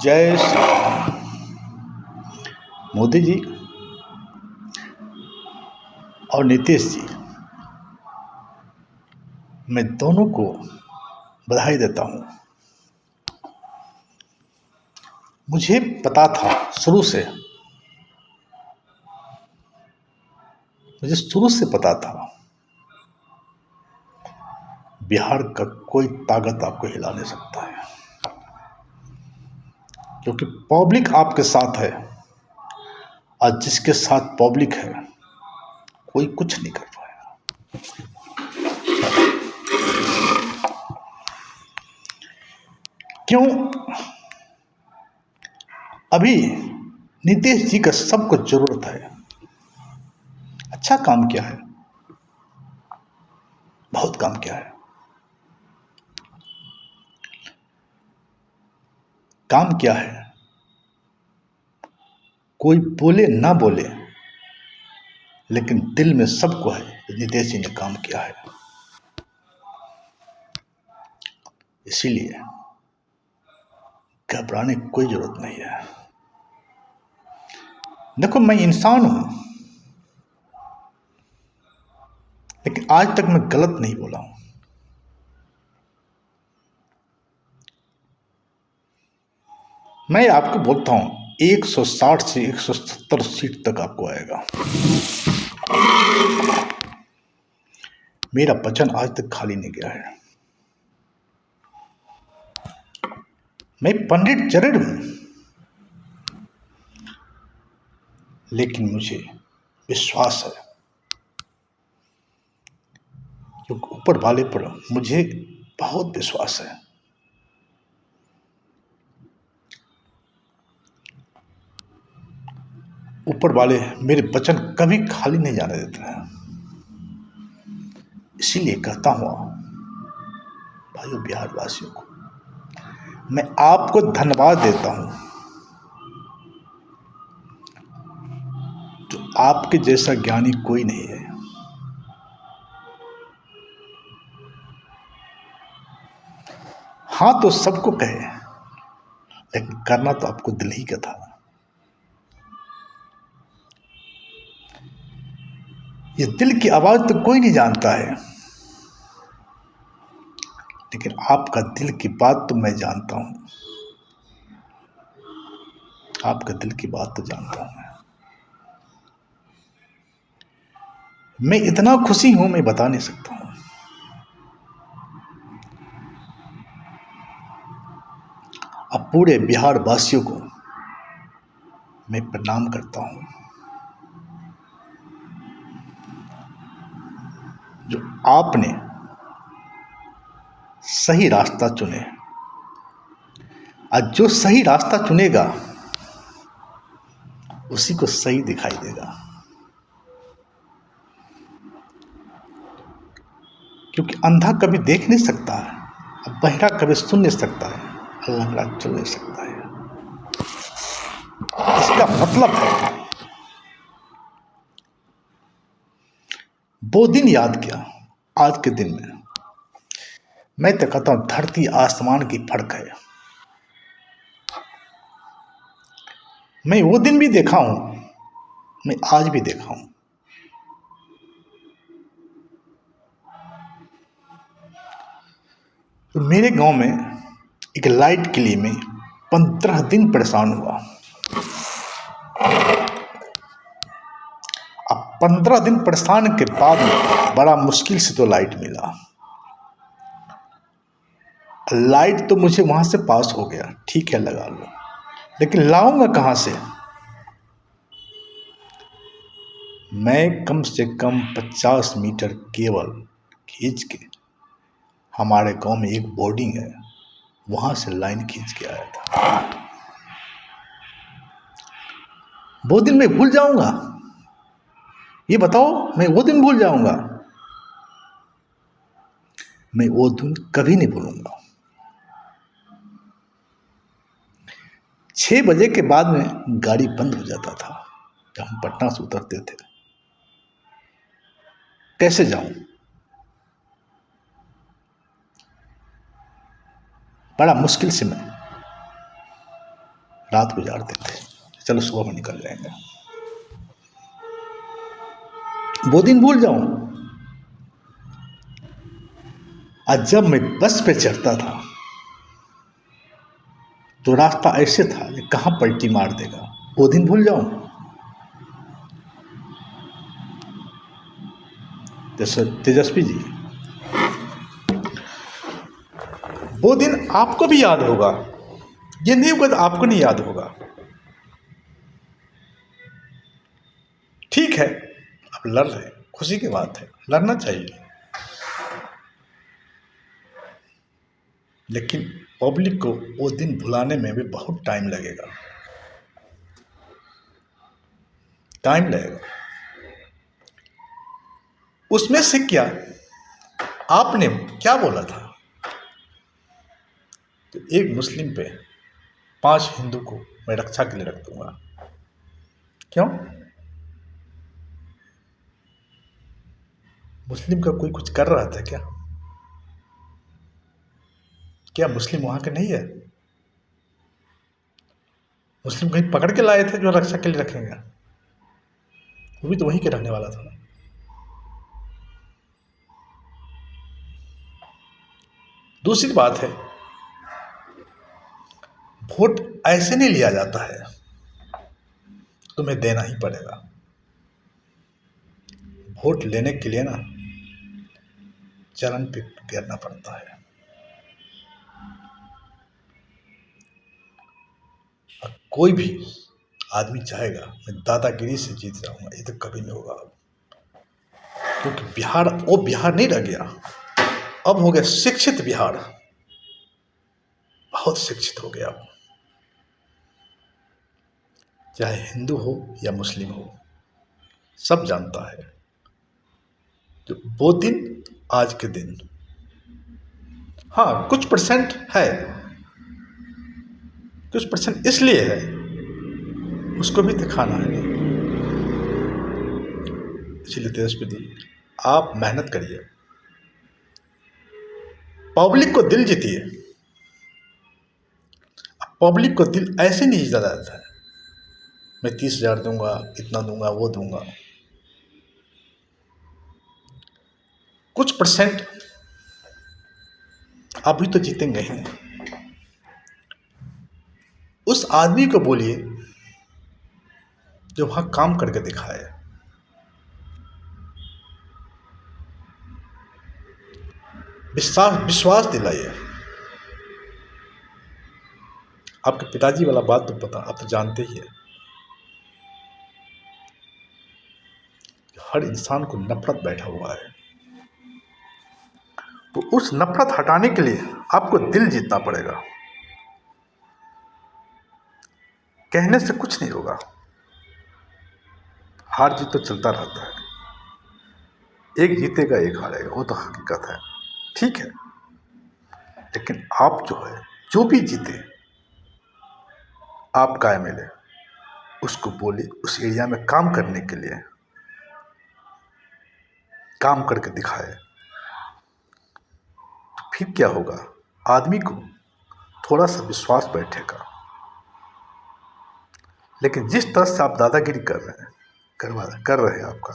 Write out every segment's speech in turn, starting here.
जय श्री राम। मोदी जी और नीतीश जी, मैं दोनों को बधाई देता हूँ। मुझे पता था शुरू से पता था बिहार का कोई ताकत आपको हिला नहीं सकता है, क्योंकि पब्लिक आपके साथ है और जिसके साथ पब्लिक है कोई कुछ नहीं कर पाएगा। क्यों? अभी नीतीश जी का सबको जरूरत है। अच्छा काम किया है, बहुत काम किया है। काम किया है, कोई बोले ना बोले, लेकिन दिल में सबको है नीतीश जी ने काम किया है। इसीलिए घबराने की कोई जरूरत नहीं है। देखो, मैं इंसान हूं, लेकिन आज तक मैं गलत नहीं बोला हूं। मैं आपको बोलता हूं 160 से 170 सीट तक आपको आएगा। मेरा वचन आज तक खाली नहीं गया है। मैं पंडित जरूर हूं, लेकिन मुझे विश्वास है, क्योंकि ऊपर वाले पर मुझे बहुत विश्वास है। ऊपर वाले मेरे वचन कभी खाली नहीं जाने देते हैं। इसीलिए कहता हूं भाइयों, बिहार वासियों को मैं आपको धन्यवाद देता हूं। तो आपके जैसा ज्ञानी कोई नहीं है। हाँ तो सबको कहे, लेकिन करना तो आपको दिल ही का था। ये दिल की आवाज तो कोई नहीं जानता है, लेकिन आपका दिल की बात तो मैं जानता हूं। आपका दिल की बात तो जानता हूं मैं इतना खुशी हूं, मैं बता नहीं सकता हूं। अब पूरे बिहार वासियों को मैं प्रणाम करता हूं, जो आपने सही रास्ता चुने। और जो सही रास्ता चुनेगा उसी को सही दिखाई देगा, क्योंकि अंधा कभी देख नहीं सकता है, बहरा कभी सुन नहीं सकता है, लंगड़ा चल नहीं सकता है। इसका मतलब है वो दिन याद किया। आज के दिन में मैं तो कहता हूं धरती आसमान की फर्क है। मैं वो दिन भी देखा हूं, मैं आज भी देखा हूं। तो मेरे गांव में एक लाइट के लिए मैं 15 दिन परेशान हुआ। अब 15 दिन परेशान के बाद में बड़ा मुश्किल से तो लाइट मिला। लाइट तो मुझे वहां से पास हो गया, ठीक है लगा लो, लेकिन लाऊंगा कहां से? मैं कम से कम 50 मीटर केबल खींच के, हमारे गांव में एक बोर्डिंग है, वहां से लाइन खींच के आया था। वो दिन मैं भूल जाऊंगा? ये बताओ, मैं वो दिन भूल जाऊंगा? मैं वो दिन कभी नहीं भूलूंगा। 6 बजे के बाद में गाड़ी बंद हो जाता था जब हम पटना से उतरते थे। कैसे जाऊं? बड़ा मुश्किल से मैं रात गुजारते थे, चलो सुबह में निकल जाएंगे। वो दिन भूल जाऊं। आज जब मैं बस पे चढ़ता था तो रास्ता ऐसे था कि कहाँ पलटी मार देगा, वो दिन भूल जाऊं। तेजस्वी जी, वो दिन आपको भी याद होगा, ये नहीं होगा तो आपको नहीं याद होगा। ठीक है, आप लड़ रहे, खुशी की बात है, लड़ना चाहिए, लेकिन पब्लिक को वो दिन भुलाने में भी बहुत टाइम लगेगा, टाइम लगेगा। उसमें से क्या आपने क्या बोला था, तो एक मुस्लिम पे 5 हिंदू को मैं रक्षा के लिए रख दूंगा। क्यों? मुस्लिम का कोई कुछ कर रहा था क्या? क्या मुस्लिम वहां के नहीं है? मुस्लिम कहीं पकड़ के लाए थे जो रक्षा के लिए रखेंगे? वो भी तो वहीं के रहने वाला था ना। दूसरी बात है, वोट ऐसे नहीं लिया जाता है, तुम्हें देना ही पड़ेगा। वोट लेने के लिए ना चरण पे गिरना पड़ता है। कोई भी आदमी चाहेगा मैं दादागिरी से जीत जाऊंगा, ये तो कभी नहीं होगा। क्योंकि बिहार वो बिहार नहीं रह गया, अब हो गया शिक्षित बिहार, बहुत शिक्षित हो गया। चाहे हिंदू हो या मुस्लिम हो, सब जानता है। तो वो दिन आज के दिन, हाँ कुछ परसेंट है, कुछ परसेंट इसलिए है, उसको भी दिखाना है। इसलिए तेजस्वी जी, आप मेहनत करिए, पब्लिक को दिल जीतिए। पब्लिक को दिल ऐसे नहीं जीता जाता है, मैं 30,000 दूंगा, इतना दूंगा, वो दूंगा। कुछ परसेंट आप भी तो जीतेंगे ही। उस आदमी को बोलिए जो वहां काम करके दिखाए, विश्वास दिलाइए। आपके पिताजी वाला बात तो पता, आप तो जानते ही है, हर इंसान को नफरत बैठा हुआ है। तो उस नफरत हटाने के लिए आपको दिल जीतना पड़ेगा। कहने से कुछ नहीं होगा, हार जीत तो चलता रहता है, एक जीतेगा एक हारेगा, वो तो हकीकत है, ठीक है। लेकिन आप जो है, जो भी जीते आपका एमएलए, उसको बोले उस एरिया में काम करने के लिए, काम करके दिखाए। तो फिर क्या होगा, आदमी को थोड़ा सा विश्वास बैठेगा। लेकिन जिस तरह से आप दादागिरी कर रहे हैं, कर रहे हैं आपका,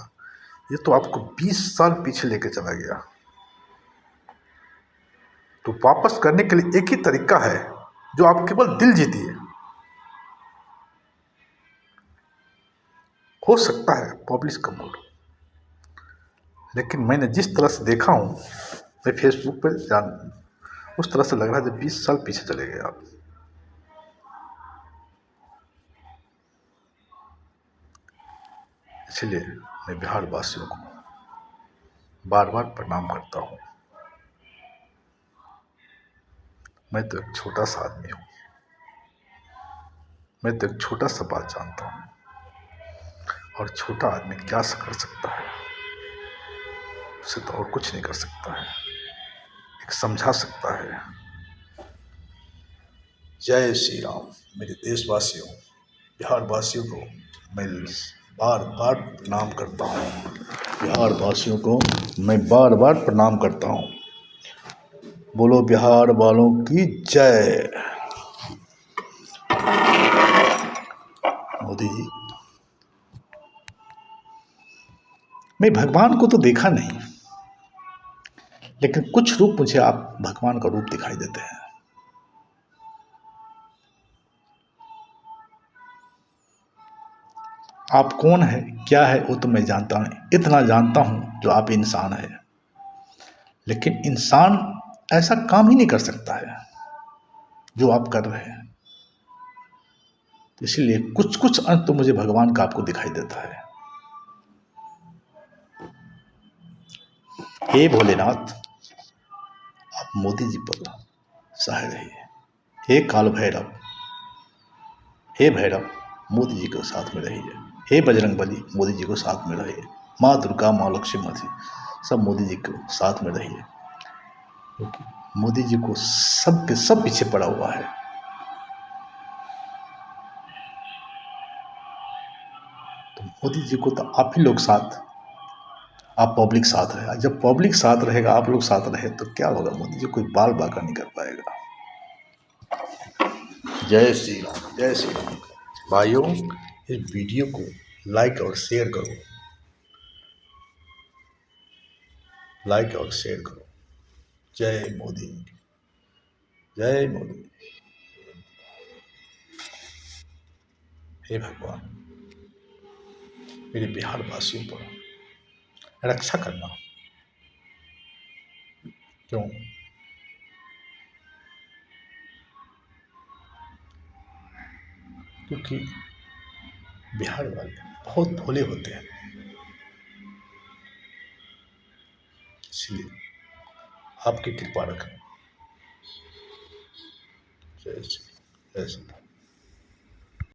ये तो आपको 20 साल पीछे लेके चला गया। तो वापस करने के लिए एक ही तरीका है, जो आप केवल दिल जीतिए। हो सकता है पब्लिक का मूड, लेकिन मैंने जिस तरह से देखा हूँ, मैं फेसबुक पर उस तरह से लग रहा है जब 20 साल पीछे चले गए आप। इसलिए मैं बिहार वासियों को बार बार प्रणाम करता हूँ। मैं तो एक छोटा सा आदमी हूँ, मैं तो एक छोटा सा बात जानता हूँ, और छोटा आदमी क्या कर सकता है, उसे तो और कुछ नहीं कर सकता है, एक समझा सकता है। जय श्री राम। मेरे देशवासियों, बिहार वासियों को मैं बार बार प्रणाम करता हूँ, बिहार वासियों को मैं बार बार प्रणाम करता हूँ। बोलो बिहार वालों की जय। मोदी जी, मैं भगवान को तो देखा नहीं, लेकिन कुछ रूप मुझे आप भगवान का रूप दिखाई देते हैं। आप कौन है, क्या है, वो तो मैं जानता नहीं। इतना जानता हूं जो आप इंसान है, लेकिन इंसान ऐसा काम ही नहीं कर सकता है जो आप कर रहे हैं। तो इसलिए कुछ कुछ अंश तो मुझे भगवान का आपको दिखाई देता है। हे भोलेनाथ, आप मोदी जी पर सहाय रहिए। हे काल भैरव, हे भैरव, मोदी जी को साथ में रहिए। हे बजरंग बली, मोदी जी को साथ में रहिए। माँ दुर्गा, माँ लक्ष्मी जी, सब मोदी जी को साथ में रहिए, क्योंकि मोदी जी को सब के सब पीछे पड़ा हुआ है। तो मोदी जी को तो आप ही लोग साथ, आप पब्लिक साथ रहे। जब पब्लिक साथ रहेगा, आप लोग साथ रहे, तो क्या होगा, मोदी जी कोई बाल बाका नहीं कर पाएगा। जय श्री राम, जय श्री राम। भाइयों, इस वीडियो को लाइक और शेयर करो, लाइक और शेयर करो। जय मोदी, जय मोदी। हे भगवान, मेरे बिहार वासियों पर रक्षा करना। क्यों? क्योंकि बिहार वाले बहुत भोले होते हैं, इसलिए आपकी कृपा रखें। जय श्री, जय श्री।